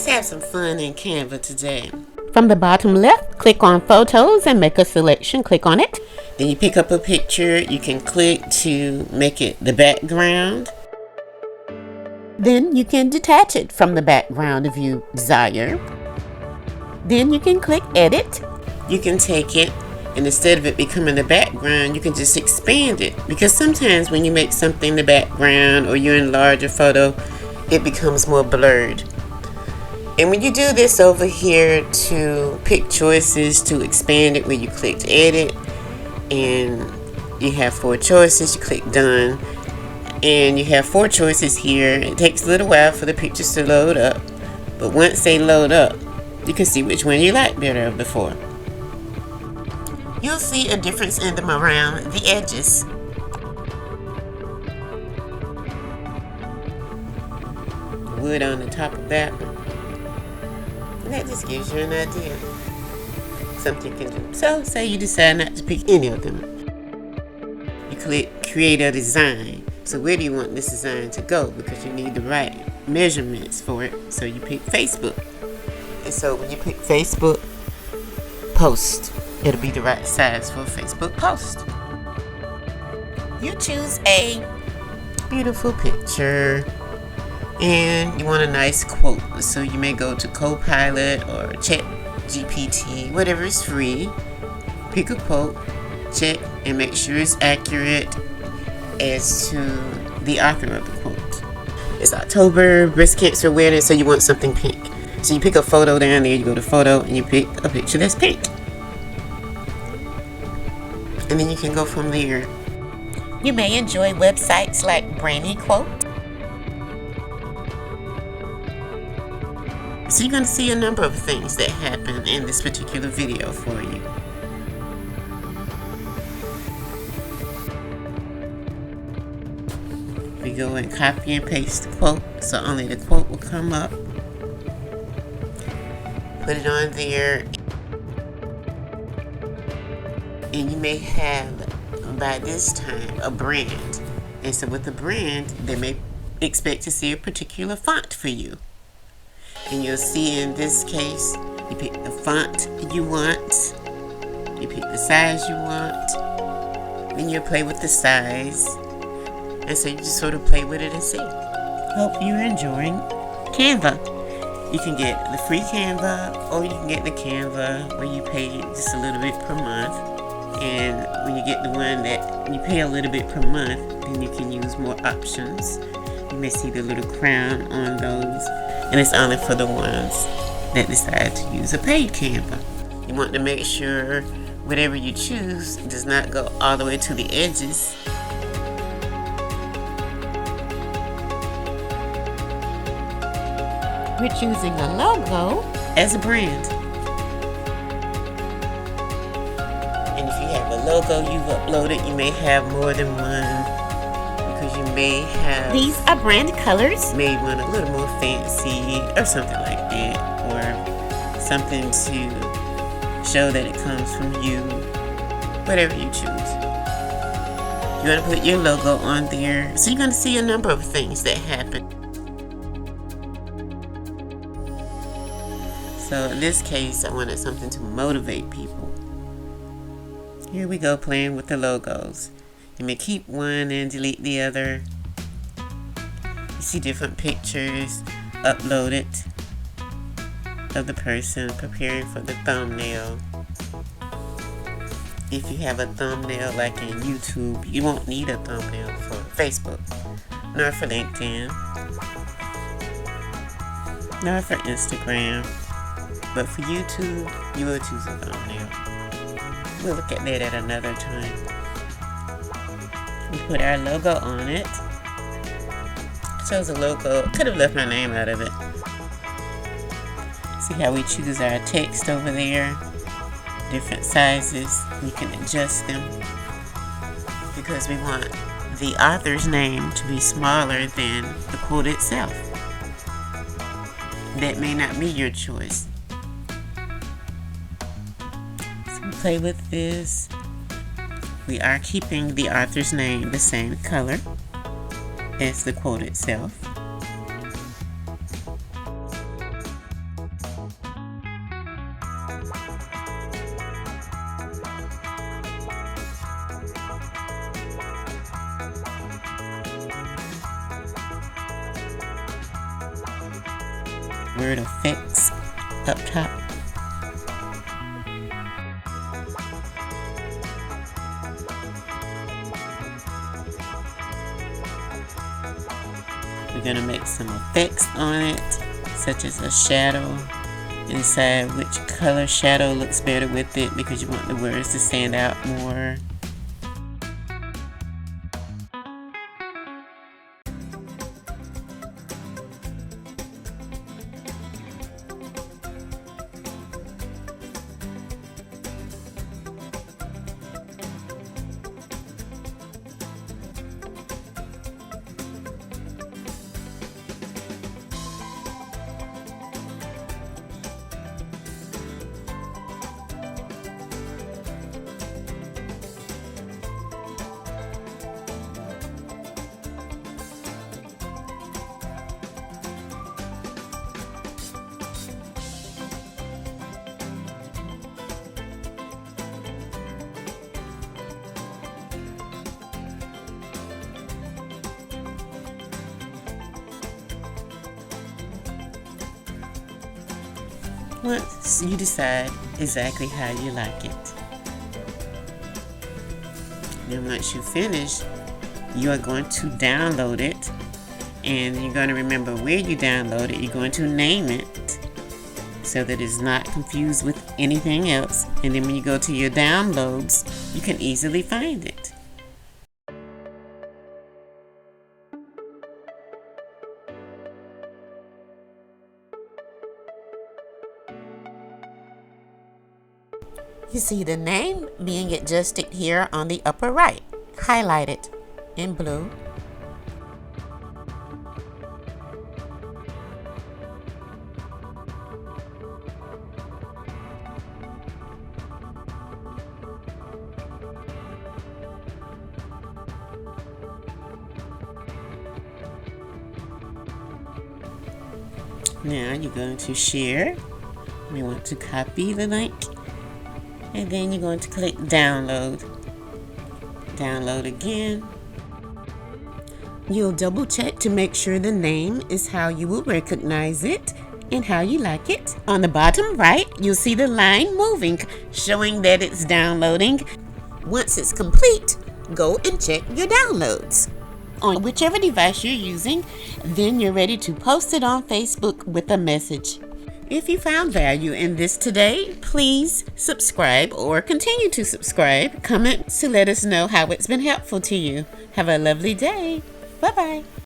Let's have some fun in Canva today. From the bottom left, click on Photos and make a selection. Click on it. Then you pick up a picture. You can click to make it the background. Then you can detach it from the background if you desire. Then you can click Edit. You can take it, and instead of it becoming the background, you can just expand it. Because sometimes when you make something the background or you enlarge a photo, it becomes more blurred. And when you do this over here to pick choices to expand it, where you click Edit, and you have 4 choices, you click Done. And you have 4 choices here. It takes a little while for the pictures to load up, but once they load up, you can see which one you like better of the 4. You'll see a difference in them around the edges. Wood on the top of that one. And that just gives you an idea. Something you can do. So, say you decide not to pick any of them. You click Create a Design. So where do you want this design to go? Because you need the right measurements for it. So you pick Facebook. And so when you pick Facebook post, it'll be the right size for a Facebook post. You choose a beautiful picture. And you want a nice quote. So you may go to Copilot or ChatGPT, whatever is free. Pick a quote, check, and make sure it's accurate as to the author of the quote. It's October, breast cancer awareness, so you want something pink. So you pick a photo down there, you go to photo, and you pick a picture that's pink. And then you can go from there. You may enjoy websites like Brainy Quote. So you're going to see a number of things that happen in this particular video for you. We go and copy and paste the quote, so only the quote will come up. Put it on there. And you may have, by this time, a brand. And so with the brand, they may expect to see a particular font for you. And you'll see in this case, you pick the font you want. You pick the size you want. Then you'll play with the size. And so you just sort of play with it and see. Hope you're enjoying Canva. You can get the free Canva, or you can get the Canva where you pay just a little bit per month. And when you get the one that you pay a little bit per month, then you can use more options. You may see the little crown on those. And it's only for the ones that decide to use a paid Canva. You want to make sure whatever you choose does not go all the way to the edges. We're choosing a logo as a brand. And if you have a logo you've uploaded, you may have more than one, because you may have... These are brand colors. Made one a little more fancy or something like that, or something to show that it comes from you. Whatever you choose. You want to put your logo on there. So you're going to see a number of things that happen. So in this case, I wanted something to motivate people. Here we go, playing with the logos. You may keep one and delete the other. You see different pictures uploaded of the person preparing for the thumbnail. If you have a thumbnail like in YouTube, you won't need a thumbnail for Facebook, nor for LinkedIn, nor for Instagram. But for YouTube, you will choose a thumbnail. We'll look at that at another time. We put our logo on it. Shows a logo. Could have left my name out of it. See how we choose our text over there? Different sizes. You can adjust them because we want the author's name to be smaller than the quote itself. That may not be your choice. Play with this. We are keeping the author's name the same color as the quote itself. Word effects up top. We're going to make some effects on it, such as a shadow, and decide which color shadow looks better with it because you want the words to stand out more. Once you decide exactly how you like it, then once you finish, you are going to download it, and you're going to remember where you download it. You're going to name it so that it's not confused with anything else, and then when you go to your downloads, you can easily find it. You see the name being adjusted here on the upper right, highlighted in blue. Now you're going to share. You want to copy the link, and then you're going to click download. Download again. You'll double check to make sure the name is how you will recognize it and how you like it. On the bottom right, you'll see the line moving, showing that it's downloading. Once it's complete, go and check your downloads. On whichever device you're using, then you're ready to post it on Facebook with a message. If you found value in this today, please subscribe or continue to subscribe. Comment to let us know how it's been helpful to you. Have a lovely day. Bye-bye.